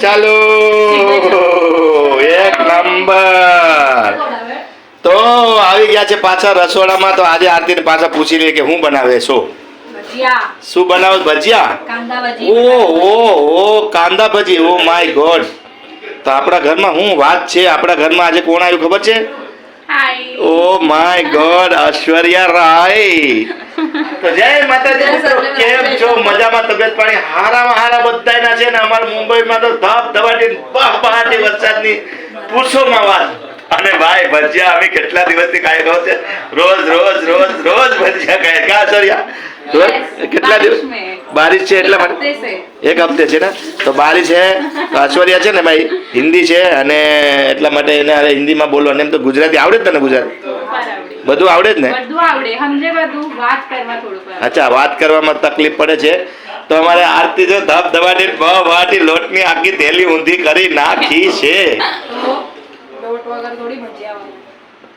ચાલો એક નંબર. તો આવી ગયા છે પાછા રસોડામાં. તો આજે આરતીને પાછા પૂછી લઈએ કે હું બનાવે છો. શું બનાવો? ભજીયા. ઓ કાંદા ભજી. Oh my God. તો આપણા ઘરમાં હું વાત છે, આપણા ઘરમાં આજે કોણ આવ્યું ખબર છે? Oh my God, Aishwarya Rai. તો જય માતાજી મિત્રો, કેમ છો? મજામાં? તબિયત પાણી હારામાં હારા બધાયના છે ને? અમારા મુંબઈમાં તો ધબધબાટી બહાટી વરસાદની પૂછોમાં વાત. અને ભાઈ ભજીયા અમે કેટલા દિવસથી ખાઈ રહ્યો છે. રોજ રોજ રોજ રોજ ભજીયા ખાય. કા ઐશ્વર્યા? કેટલા દિવસ બારિશ છે એટલા માટે એક હપ્તે છે ને? તો બારિશ છે. ઐશ્વર્યા છે ને ભાઈ હિન્દી છે અને એટલા માટે એને હિન્દીમાં બોલવાનું. એમ તો ગુજરાતી આવડે જ તને? ગુજરાતી બધું આવડે જ ને? અચ્છા, વાત કરવામાં તકલીફ પડે છે. તો અમારે આરતી જો ધબધબાટી બહાટી લોટની આખી થેલી ઊંધી કરી નાખી છે.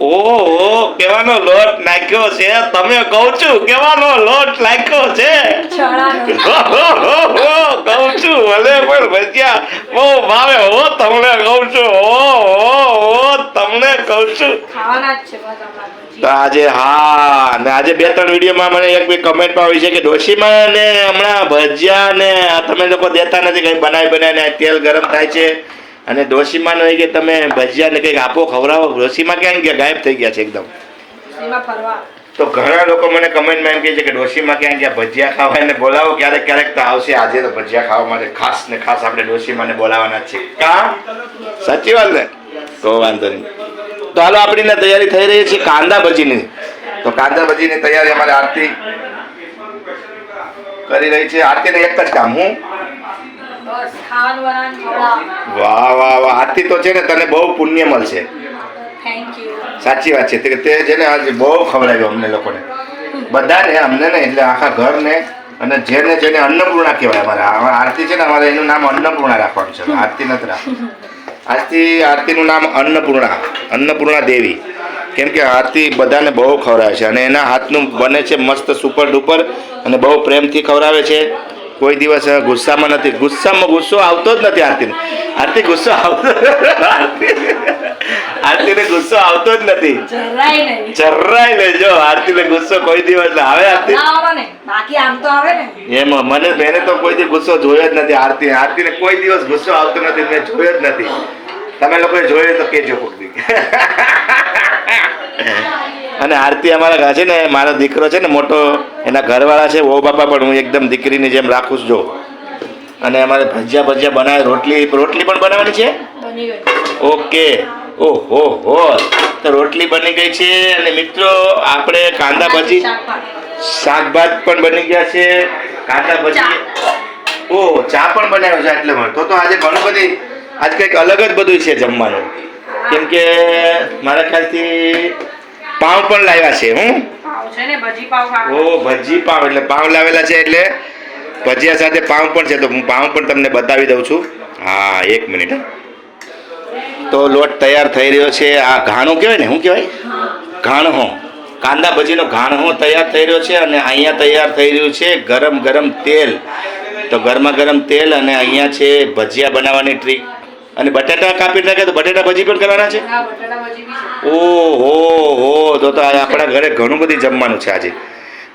ઓહો, કેવાનો લોટ નાખ્યો છે? તમે કહું છું કેવાનો લોટ નાખ્યો છે? કહું છું ભલે પણ ભજીયા બહુ ભાવે હો તમને. કહું છું ઓ તમને કહું છું. તો આજે હા ને આજે 2-3 વિડીયોમાં મને એક બી કમેન્ટમાં આવી છે કે ડોશીમાં ને હમણાં ભજીયા ને તમે લોકો દેતા નથી, કંઈ બનાવીને તેલ ગરમ થાય છે. અને ડોશીમાં હોય કે તમે ભજીયા ને કંઈક આપો, ખવડાવો. ડોશીમાં ક્યાં ગયા? ગાયબ થઈ ગયા છે એકદમ. તો ઘણા લોકો મને કમેન્ટમાં એમ કહે છે કે ડોશીમાં ક્યાં ગયા? ભજીયા ખાવા એને બોલાવો. ક્યારેક ક્યારેક તો આવશે. આજે તો ભજીયા ખાવા માટે ખાસ ને ખાસ આપણે ડોશીમાં બોલાવવાના છે. કા સાચી વાત ને? તો વાંધો નહીં. તો હાલો, આપણી તૈયારી થઈ રહી છે કાંદા ભજીની. તો કાંદા ભજીની તૈયારી અમારે આરતી કરી રહી છે. આરતીને એક જ કામ, હું વાહ વાહ વાહ. આરતી તો છે ને તને બહુ પુણ્ય મળશે. સાચી વાત છે. તે છે ને આજે બહુ ખવડાવ્યું અમને લોકોને, બધાને, અમને ને એટલે આખા ઘરને. અને જેને જેને અન્નપૂર્ણા કહેવાય અમારે આરતી છે ને, અમારે એનું નામ અન્નપૂર્ણા રાખવાનું છે. આરતી નથી રાખવાનું. આજથી આરતીનું નામ અન્નપૂર્ણા દેવી. કેમ કે આરતી બધાને બહુ ખવડાવે છે અને એના હાથનું બને છે મસ્ત સુપર ડુપર અને બહુ પ્રેમથી ખવડાવે છે. કોઈ દિવસ ગુસ્સામાં નથી. ગુસ્સો આવતો જ નથી આરતીને. આરતી ગુસ્સો આવતો આરતીને ગુસ્સો આવતો જ નથી જરાય નહીં. જો આરતીને ગુસ્સો કોઈ દિવસ આવે આરતી એમ મેને તો કોઈ દિવસ ગુસ્સો જોયો જ નથી આરતીને કોઈ દિવસ ગુસ્સો આવતો નથી. મેં જોયો જ નથી. તમે લોકોએ જોયો તો કેજો કોક. અને આરતી અમારા છે ને, મારો દીકરો છે ને મોટો, એના ઘરવાળા છે ઓ બાપા પણ હું એકદમ દીકરીની જેમ રાખું છું. જો અને અમારે ભજીયા બનાવે. રોટલી પણ બનાવવાની છે. ઓકે. ઓહો હો. તો રોટલી બની ગઈ છે. અને મિત્રો આપણે કાંદા ભજી, શાકભાત પણ બની ગયા છે. કાંદા ભજી, ઓહ ચા પણ બનાવ્યો છે. એટલે તો આજે ઘણું બધી, આજ કંઈક અલગ જ બધું છે જમવાનું. કેમ કે મારા ખ્યાલથી પાવ પણ લાવ્યા છે. હું ભજી પાવ એટલે પાવ લાવેલા છે. એટલે ભજીયા સાથે પાવ પણ છે. તો હું પાવ પણ તમને બતાવી દઉં છું. હા, એક મિનિટ. તો લોટ તૈયાર થઈ રહ્યો છે. આ ઘાણો કહેવાય ને, શું કહેવાય? ઘાણો. કાંદા ભજીનો ઘાણો તૈયાર થઈ રહ્યો છે. અને અહીંયા તૈયાર થઈ રહ્યું છે ગરમ તેલ. તો ગરમ તેલ અને અહીંયા છે ભજીયા બનાવવાની ટ્રીક. અને બટાટા કાપી નાખે તો બટાટા ભજી પણ કરવાના છે. ઓહો હો. તો આપણા ઘરે ઘણું બધી જમવાનું છે આજે.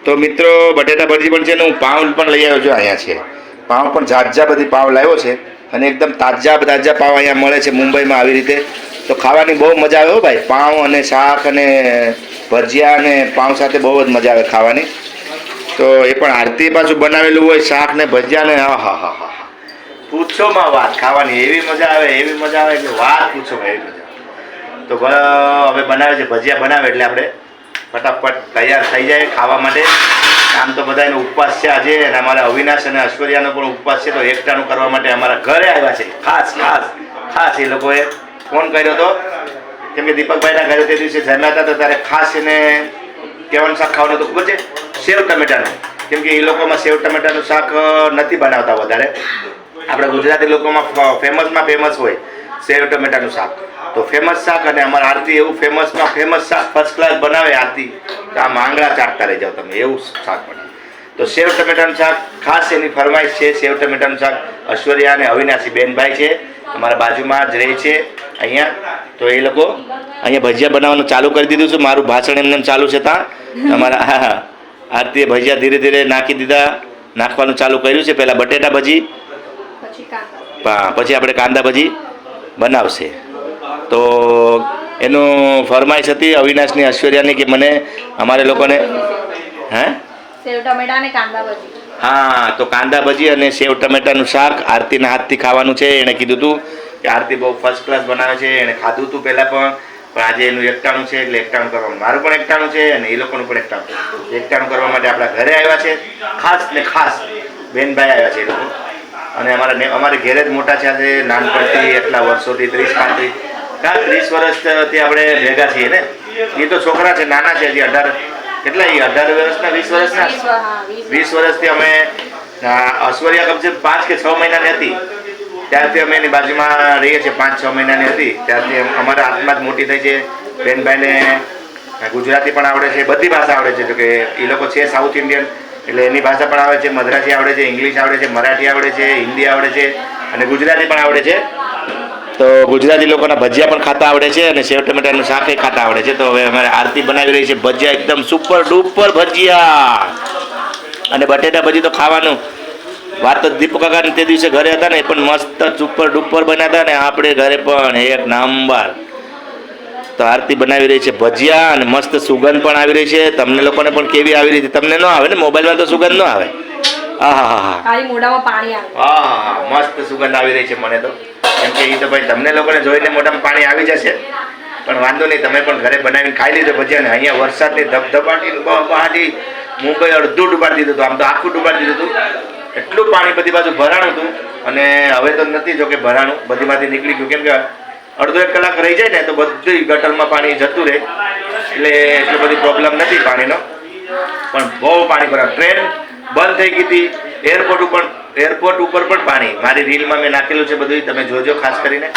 તો મિત્રો બટાટા ભજી પણ છે ને, હું પાવ પણ લઈ આવ્યો છું. અહીંયા છે પાવ પણ, ઝાઝા બધી પાવ લાવ્યો છે. અને એકદમ તાજા પાવ અહીંયા મળે છે મુંબઈમાં આવી રીતે. તો ખાવાની બહુ મજા આવે હો ભાઈ. પાવ અને શાક અને ભજીયા અને પાવ સાથે બહુ જ મજા આવે ખાવાની. તો એ પણ આરતી પાછું બનાવેલું હોય શાક ને ભજીયા ને, હા હા હા હા, પૂછોમાં વાત. ખાવાની એવી મજા આવે કે વાત પૂછો એવી મજા. તો હવે બનાવે છે ભજીયા બનાવે એટલે આપણે ફટાફટ તૈયાર થઈ જાય ખાવા માટે. આમ તો બધાનો ઉપવાસ છે આજે. અને અમારા અવિનાશ અને ઐશ્વર્યાનો પણ ઉપવાસ છે. તો એકટાણું કરવા માટે અમારા ઘરે આવ્યા છે. ખાસ એ લોકોએ ફોન કર્યો હતો. કેમ કે દીપકભાઈના ઘરે તે દિવસે જમ્યા હતા. તો ત્યારે ખાસ એને કેવાનું શાક ખાવાનું હતું ખબર છે? સેવ ટમેટાનું. કેમ કે એ લોકોમાં સેવ ટમેટાનું શાક નથી બનાવતા વધારે. આપણા ગુજરાતી લોકોમાં ફેમસ હોય સેવ ટમેટાનું શાક. તો ફેમસ શાક. અને અમારા આરતી એવું ફેમસ શાક ફર્સ્ટ ક્લાસ બનાવે આરતી. તો આ માંગડા ચાટતા રહી જાવ તમે, એવું શાક બનાવે. તો સેવ ટમેટાનું શાક ખાસ એની ફરમાઈશ છે. સેવ ટમેટાનું શાક ઐશ્વર્યા અને અવિનાશી બેનભાઈ છે, અમારા બાજુમાં જ રહે છે અહીંયા. તો એ લોકો અહીંયા ભજીયા બનાવવાનું ચાલુ કરી દીધું છે. મારું ભાષણ એમને ચાલુ છે ત્યાં અમારા હા આરતીએ ભજીયા ધીરે ધીરે નાખવાનું ચાલુ કર્યું છે. પહેલાં બટેટા ભજી, પછી આપણે કાંદા ભજી બનાવશે. તો એનું ફરમાઈશ હતી અવિનાશની ઐશ્વર્યાની કે મને અમારે લોકોને સેવ ટમેટા અને કાંદા ભજી. હા, તો કાંદા ભજી અને સેવ ટમેટાનું શાક આરતીના હાથથી ખાવાનું છે. એણે કીધું હતું કે આરતી બહુ ફર્સ્ટ ક્લાસ બનાવે છે. એણે ખાધું હતું પહેલાં પણ આજે એનું એકટાણું છે એટલે એકટાણું કરવાનું મારું પણ એકટાણું છે અને એ લોકોનું પણ એકટાણું કરવા માટે આપણા ઘરે આવ્યા છે. ખાસ બેનભાઈ આવ્યા છે એ લોકો. અને અમારે ઘેરે જ મોટા છે આજે નાનપણથી એટલા વર્ષોથી 30 વર્ષથી આપણે ભેગા છીએ ને. એ તો છોકરા છે, નાના છે, હજી 18 વર્ષના 20 વર્ષના 20 વર્ષથી અમે ઐશ્વર્યા કમસે 5 કે 6 મહિનાની હતી ત્યારથી અમે એની બાજુમાં રહીએ છીએ. 5-6 મહિનાની હતી ત્યારથી અમારા હાથમાં જ મોટી થઈ છે. બેનભાઈને ગુજરાતી પણ આવડે છે, બધી ભાષા આવડે છે. તો કે એ લોકો છે સાઉથ ઇન્ડિયન એટલે એની ભાષા પણ આવડે છે, મદ્રાસી આવડે છે, ઇંગ્લિશ આવડે છે, મરાઠી આવડે છે, હિન્દી આવડે છે અને ગુજરાતી પણ આવડે છે. તો ગુજરાતી લોકોના ભજીયા પણ ખાતા આવડે છે અને સેવ ટમેટાનું શાક ખાતા આવડે છે. તો હવે અમારે આરતી બનાવી રહી છે ભજીયા, એકદમ સુપર ડુપર ભજીયા. અને બટેટા ભજી તો ખાવાનું વાત તો દીપક કાકાને તે દિવસે ઘરે હતા ને એ પણ મસ્ત સુપર ડુપર બન્યા હતા ને આપણે ઘરે પણ એક નંબર. તો આરતી બનાવી રહી છે ભજીયા અને મસ્ત સુગંધ પણ આવી રહી છે. તમને લોકોને પણ કેવી આવી રહી છે? તમને ન આવે ને મોબાઈલમાં તો સુગંધ ન આવે. મસ્ત સુગંધ આવી રહી છે મને તો. કેમ કે એ તો ભાઈ તમને લોકોને જોઈને મોઢામાં પાણી આવી જશે, પણ વાંધો નહીં, તમે પણ ઘરે બનાવીને ખાઈ લીધો ભજીયા. ને અહીંયા વરસાદની ધબધબાટી મુંબઈ અડધું ડૂબાડી દીધું હતું, આમ તો આખું ડૂબાડી દીધું હતું. એટલું પાણી બધી બાજુ ભરાણું હતું. અને હવે તો નથી જો કે ભરાણું, બધીમાંથી નીકળી ગયું. કેમ કે અડધો 1 કલાક રહી જાય ને તો બધી ગટરમાં પાણી જતું રહે એટલે એટલી બધી પ્રોબ્લેમ નથી પાણીનો. પણ બહુ પાણી ભરાય. ટ્રેન બંધ થઈ ગઈ હતી. એરપોર્ટ ઉપર પણ પાણી. મારી રીલમાં મેં નાખેલું છે બધું, તમે જોજો ખાસ કરીને.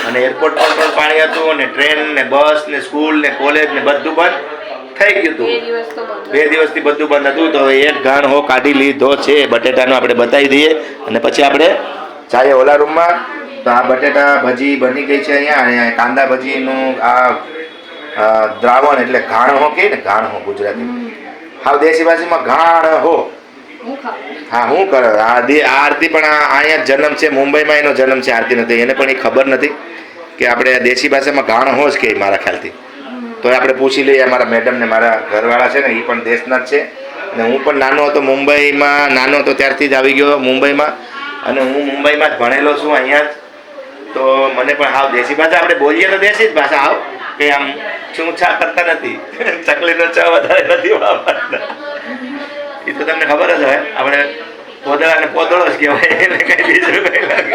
અને એરપોર્ટ પર પણ પાણી હતું અને ટ્રેન ને બસ ને સ્કૂલ ને કોલેજ ને બધું બંધ થઈ ગયું હતું. 2 દિવસથી બધું બંધ હતું. તો એક ઘાણ હો કાઢી લીધો છે બટેટાનો, આપણે બતાવી દઈએ અને પછી આપણે જઈએ ઓલા રૂમમાં. તો આ બટેટા ભજી બની ગઈ છે અહીંયા. અને કાંદા ભજીનું આ દ્રાવણ એટલે ઘાણ હો કહે ને, ઘાણ હો ગુજરાતી હાવ દેશી ભાષામાં ઘાણ હો. હા, હું કરે આરતી પણ અહીંયા જન્મ છે, મુંબઈમાં એનો જન્મ છે આરતી નથી. એને પણ એ ખબર નથી કે આપણે દેશી ભાષામાં ઘાણ હો જ કહે મારા ખ્યાલથી. તો આપણે પૂછી લઈએ અમારા મેડમને, મારા ઘરવાળા છે ને એ પણ દેશના જ છે. અને હું પણ નાનો હતો મુંબઈમાં, નાનો હતો ત્યારથી જ આવી ગયો મુંબઈમાં. અને હું મુંબઈમાં જ ભણેલો છું અહીંયા જ. તો મને પણ હાવ દેશી ભાષા આપણે બોલીએ તો દેશી જ ભાષા હાવ કે આમ શું છા કરતા નથી. ચકલીનો ચા વધારે નથી વાપરતા. એ તો તમને ખબર જ હોય, આપણે પોદળા ને પોદળો જ કહેવાય, એને કઈ બીજું કઈ લાગે.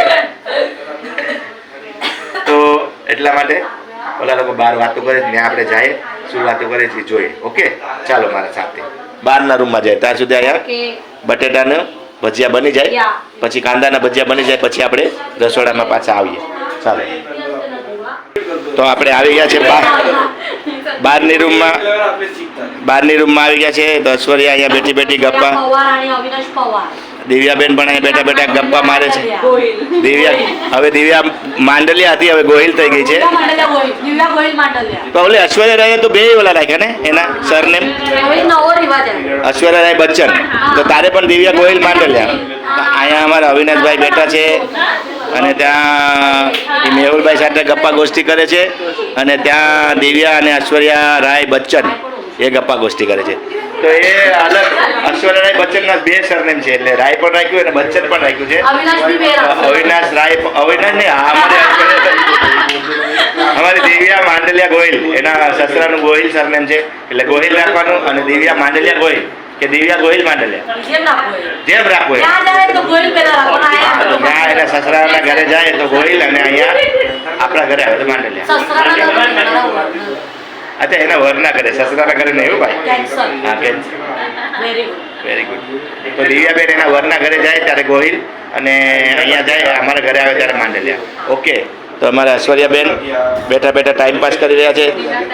તો એટલા માટે ઓલા લોકો બહાર વાતો કરે છે ને આપણે જાય શું વાતો કરે છે જોઈએ. ઓકે, ચાલો મારા સાથે બહારના રૂમમાં જાય. ત્યાં સુધી અહીંયા બટેટાનું ભજીયા બની જાય, પછી કાંદાના ભજીયા બની જાય, પછી આપણે રસોડામાં પાછા આવીએ. ચાલો, તો આપણે આવી ગયા છે બહારની રૂમમાં આવી ગયા છે. તો ઐશ્વર્યા અહીંયા બેઠી ગપ્પા, દિવ્યાબેન પણ અહીંયા બેઠા ગપ્પા મારે છે. દિવ્યા માંડલિયા હતી, હવે ગોહિલ થઈ ગઈ છે. તો ઓલે ઐશ્વર્યા રાય તો બે ઓલા રાખ્યા ને એના સરનેમ, ઐશ્વર્યા રાય બચ્ચન. તો તારે પણ દિવ્યા ગોહિલ માંડલિયા. અહીંયા અમારા અવિનાશભાઈ બેઠા છે અને ત્યાં મેહુલભાઈ સાથે ગપ્પા ગોષ્ઠી કરે છે. અને ત્યાં દિવ્યા અને ઐશ્વર્યા રાય બચ્ચન એ ગપ્પા ગોષ્ઠી કરે છે. તો એ અલગ ઐશ્વર્યા રાય બચ્ચનના 2 સરનેમ છે, એટલે રાય પણ રાખ્યું અને બચ્ચન પણ રાખ્યું છે. અવિનાશ રાય, અવિનાશ ને અમારી દિવ્યા માંડલિયા ગોહિલ, એના સસરાનું ગોહિલ સરનેમ છે એટલે ગોહિલ રાખવાનું. અને દિવ્યા માંડલિયા ગોહિલ કે દિવ્યા ગોહિલ માંડલિયા જેમ રાખવું ત્યાં એના સસરાના ઘરે જાય તો ગોહિલ અને અહીંયા આપણા ઘરે આવે તો માંડલિયા. અચ્છા, એના વરના ઘરે, સસરાના ઘરે નહીં ભાઈ. હા, કેન્સર. Very good. તો દિવ્યાબેન એના વરના ઘરે જાય ત્યારે ગોહિલ અને અહીંયા જાય અમારા ઘરે આવે ત્યારે માંડલિયા. ઓકે, તો તો અમારા ઐશ્વર્યાબેન બેઠા બેઠા ટાઈમ પાસ કરી રહ્યા છે.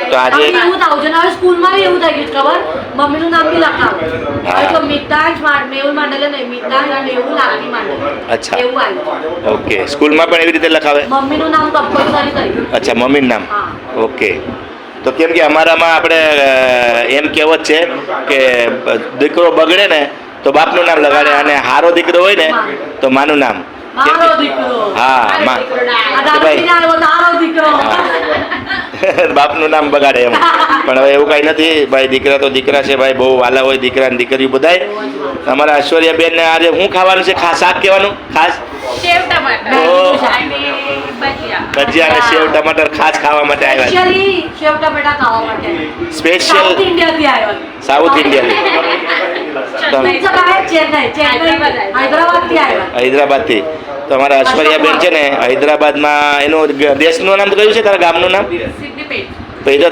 તો આજે હવે એવું થાવું છે ને હવે સ્કૂલમાં બી એવું થઈ ગયું છે ખબર મમ્મીનું નામ બી લખાવ હવે તો મિતાંજ મેહુલ માંડલે નહીં મિતાંજ મેહુલ આરતી માંડલે અચ્છા. એવું આવ્યું ઓકે, સ્કૂલમાં પણ એવી રીતે લખાવે? મમ્મીનું નામ કમ્પલસરી કર્યું અચ્છા, મમ્મીનું નામ. હા. ઓકે, તો કેમ કે અમારામાં આપણે એમ કહેવત છે કે દીકરો બગડે ને તો બાપનું નામ લગાડે અને હારો દીકરો હોય ને તો માનું નામ. મારો દીકરો હા, માં. આ દાદીને આવ્યો તારો દીકરો બાપનું નામ બગાડે એમ. પણ હવે એવું કાંઈ નથી ભાઈ, દીકરા તો દીકરા છે ભાઈ, બહુ વાલા હોય દીકરા ને દીકરીઓ બધાય. અમારા ઐશ્વર્યાબેન ને આજે શું ખાવાનું છે? શાક કહેવાનું ખાસ સેવ ટમાટર ઓહ. અને ભજીયા. ભજીયા અને સેવ ટમાટર ખાસ ખાવા માટે આવ્યા સ્પેશિયલી સેવ ટમેટા ખાવા માટે છે. સ્પેશિયલ સાઉથ ઇન્ડિયાથી આવ્યો સાઉથ ઇન્ડિયન પિઝા ખાય ચેન્નઈ હૈદરાબાદથી આવ્યા હૈદરાબાદથી. તો અમારા ઐશ્વર્યાબેન છે ને હૈદરાબાદમાં, એનું દેશનું નામ કયું છે તારા ગામનું નામ? સિદ્ધિપેટ. તો એ તો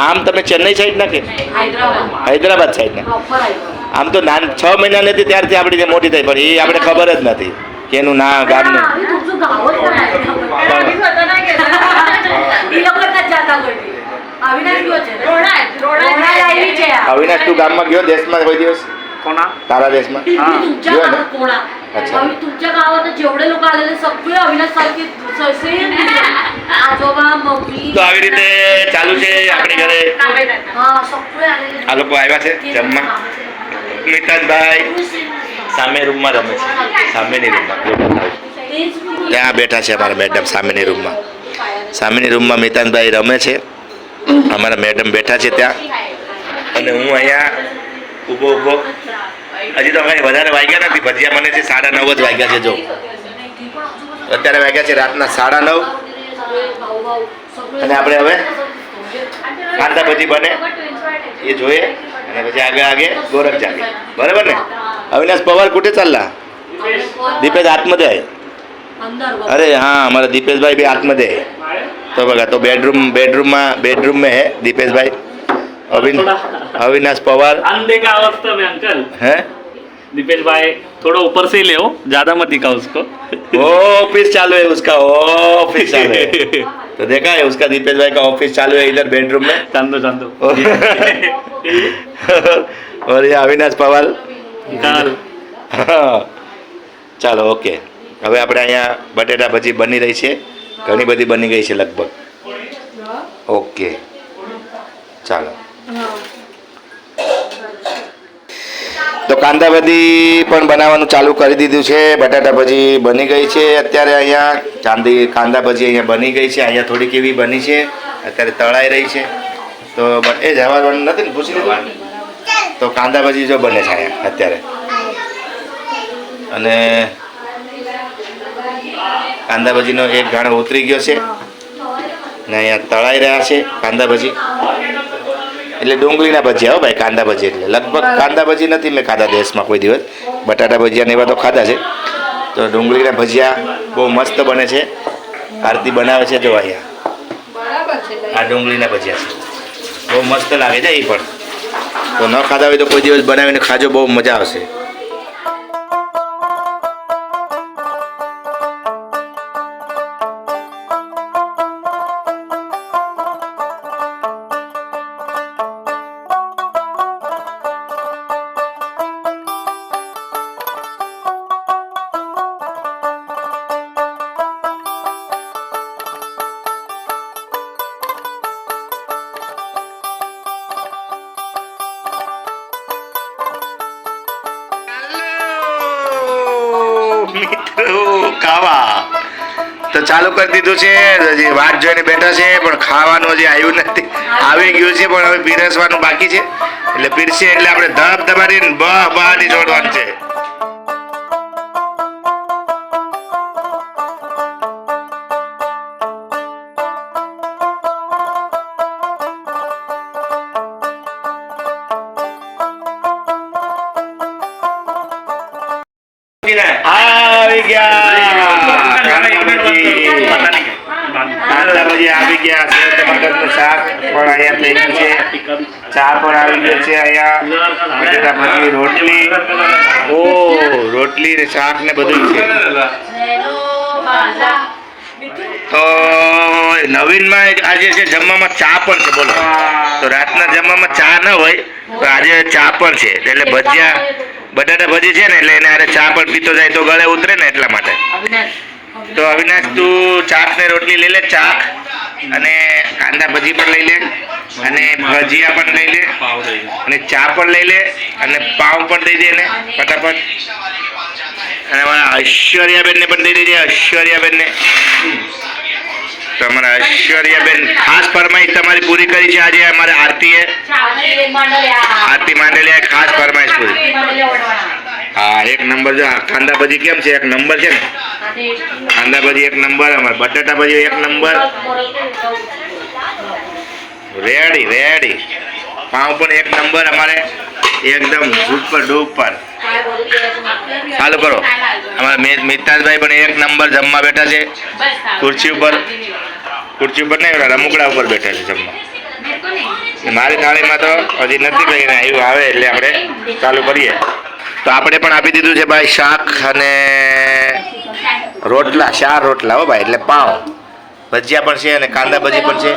આમ તમે ચેન્નઈ સાઈડ ના કે હૈદરાબાદ હૈદરાબાદ સાઈડ ના? પ્રોપર આવ્યો આમ તો 6 મહિનાની હતી ત્યારથી આપણી જે મોટી થઈ, પણ એ આપણે ખબર જ નથી કે એનું ના ગામનું. तुमचं गावच पण आहे આવીશ હોતો ના કહેતા. ઈ લોકો જ જાતા કરતી અવિનાશ ગયો છે રોડા લાવી છે આ. અવિનાશ, તું ગામમાં ગયો દેશમાં કોઈ દિવસ? कोणा તારા દેશમાં? तुमच्या गयो ना? गावात कोणा अच्छा. तुमच्या गावात जेवढे लोक आलेले सगळे अविनाश सारखे सेम आजोबा मम्मी તો આવી રીતે ચાલુ છે આપણી ઘરે. હા सगळे आलेले આ લોકો આવ્યા છે જમવા. મિતાજભાઈ સામે રૂમમાં રમે છે, સામેની રૂમમાં ત્યાં બેઠા છે અમારા મેડમ સામેની રૂમમાં. સામેની રૂમમાં મિતાનભાઈ રમે છે, અમારા મેડમ બેઠા છે ત્યાં, અને હું અહીંયા ઊભો ઊભો. હજી તો કંઈ વધારે વાગ્યા નથી, ભજીયા મને છે 9:30 જ વાગ્યા છે. જો અત્યારે વાગ્યા છે રાતના 9:30, અને આપણે હવે કાંદા ભજી બને એ જોઈએ, અને પછી आगे गोरख जागे. बरोबर ना? अविनाश पवार कुठे चालला? दीपेश आतमध्ये आहे. अंदर अरे हाँ, हमारा दीपेश भाई भी आतमध्ये आहे. तो बघा, तो बेडरूम में है दीपेश भाई. अविनाश पवार अनदेखा अवस्था में अंकल है. दीपेश भाई थोड़ा ऊपर से ही ले हो, ज्यादा मत दिखाओ उसको. ऑफिस चालू है उसका, ऑफिस चालू है. तो देखा है उसका दीपेश भाई का ऑफिस चालू है इधर बेडरूम में. चांदो और ये अविनाश पवार. अंकल હા, ચાલો ઓકે. હવે આપણે અહીંયા બટેટા ભજી બની રહી છે, ઘણી બધી બની ગઈ છે લગભગ. ઓકે, ચાલો. તો કાંદા ભજી પણ બનાવવાનું ચાલુ કરી દીધું છે. બટાટા ભજી બની ગઈ છે અત્યારે. અહીંયા કાંદા ભજી અહીંયા બની ગઈ છે. અહીંયા થોડીક એવી બની છે, અત્યારે તળાઈ રહી છે. તો એ જવાનું નથી ને, પૂછી લીધું. તો કાંદા ભજી જો બને છે અહીંયા અત્યારે, અને કાંદા ભજીનો એક ગાણો ઉતરી ગયો છે ને અહીંયા તળાઈ રહ્યા છે કાંદા ભજી. એટલે ડુંગળીના ભજીયા હો ભાઈ, કાંદા ભજી એટલે. લગભગ કાંદા ભજી નથી મેં ખાધા દેશમાં કોઈ દિવસ. બટાટા ભજીયા ને એવા તો ખાધા છે. તો ડુંગળીના ભજીયા બહુ મસ્ત બને છે. આરતી બનાવે છે જો અહીંયા. બરાબર છે. આ ડુંગળીના ભજીયા છે, બહુ મસ્ત લાગે છે એ પણ. તો ન ખાધા હોય તો કોઈ દિવસ બનાવીને ખાજો, બહુ મજા આવશે. મિત્રો ખાવા તો ચાલુ કરી દીધું છે. હજી વાટ જોઈને બેઠા છે, પણ ખાવાનું હજી આવ્યું નથી. આવી ગયું છે, પણ હવે પીરસવાનું બાકી છે. એટલે પીરસે એટલે આપણે ધબ ધબાડીને બહારી છોડવાનું છે. આવી ગયા કાંદા ભજી આવી ગયા. સેવ ટમાટરનું શાક પણ અહીંયા થઈ ગયું છે. ચા પણ આવી ગયો છે અહીંયા. બટેટા ભજી, રોટલી, ઓ રોટલી ને શાક ને બધું છે. તો હોય નવીનમાં આજે છે જમવામાં ચા પણ છે બોલો તો રાતના જમવામાં ચા ન હોય તો આજે ચા પણ છે એટલે ભજીયા બટાટા ભજી છે ને એટલે એને આરે ચા પણ પીતો જાય તો ગળે ઉતરે ને એટલા માટે તો અવિનાશ તું ચાક ને રોટલી લઈ લે ચાક અને કાંદા ભજી પણ લઈ લે અને ભજીયા પણ લઈ લે અને ચા પણ લઈ લે અને પાવ પણ દઈ દે એને ફટાફટ અને અમારા ઐશ્વર્યાબેન ને પણ દઈ દેજે ઐશ્વર્યાબેન ને તો અમારા ઐશ્વર્યાબેન ખાસ ફરમાઈશ તમારી પૂરી કરી છે આજે અમારે આરતીએ આરતી માંડલિયા ખાસ ફરમાઈશ પૂરી હા એક નંબર જો આ કાંદા ભજી કેમ છે એક નંબર છે ને કાંદા ભજી એક નંબર અમારે બટાટા ભજી એક નંબર રેડી રેડી પાવ પણ એક નંબર અમારે એકદમ સુપર ડુપર ચાલુ કરો અમારા મિતાજભાઈ પણ એક નંબર જમવા બેઠા છે ખુરશી ઉપર નહીં ઓલા રમકડા ઉપર બેઠા છે જમવા મારી થાળીમાં તો હજી નથી કહીને આવ્યું આવે એટલે આપણે ચાલુ કરીએ તો આપણે પણ આપી દીધું છે ભાઈ શાક અને રોટલા 4 રોટલા હો ભાઈ એટલે પાવ ભજીયા પણ છે અને કાંદા ભજી પણ છે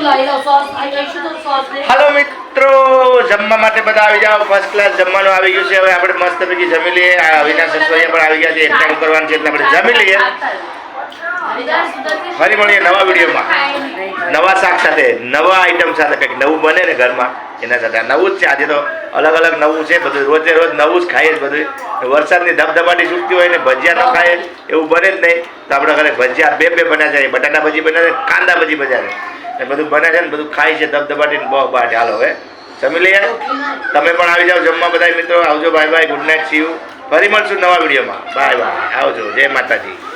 હાલો મિત્રો જમવા માટે બધા આવી જાઓ ફર્સ્ટ ક્લાસ જમવાનું આવી ગયું છે હવે આપણે મસ્ત પૈકી જમી લઈએ આ અવિનાશ સસોયા પણ આવી ગયા છે એક ટાઈમ કરવાનું છે એટલે આપણે જમી લઈએ ફરી મળીએ નવા વિડીયોમાં નવા શાક સાથે નવા આઈટમ સાથે કંઈક નવું બને ને ઘરમાં એના સાથે નવું જ છે આજે તો અલગ અલગ નવું છે બધું રોજે રોજ નવું જ ખાઈએ જ બધું વરસાદની ધબધબાટી છૂટતી હોય ને ભજીયા ન ખાઈએ એવું બને જ નહીં તો આપણે ઘરે ભજીયા બે બન્યા છે બટાટા ભજી બન્યા છે કાંદા ભજી બન્યા છે એ બધું બને છે ને બધું ખાય છે ધબધબાટી બહુ બાટ હાલો હવે જમી લઈએ તમે પણ આવી જાઓ જમવા બધા મિત્રો આવજો bye bye good night C you ફરી મળશું નવા વિડીયોમાં બાય બાય આવજો જય માતાજી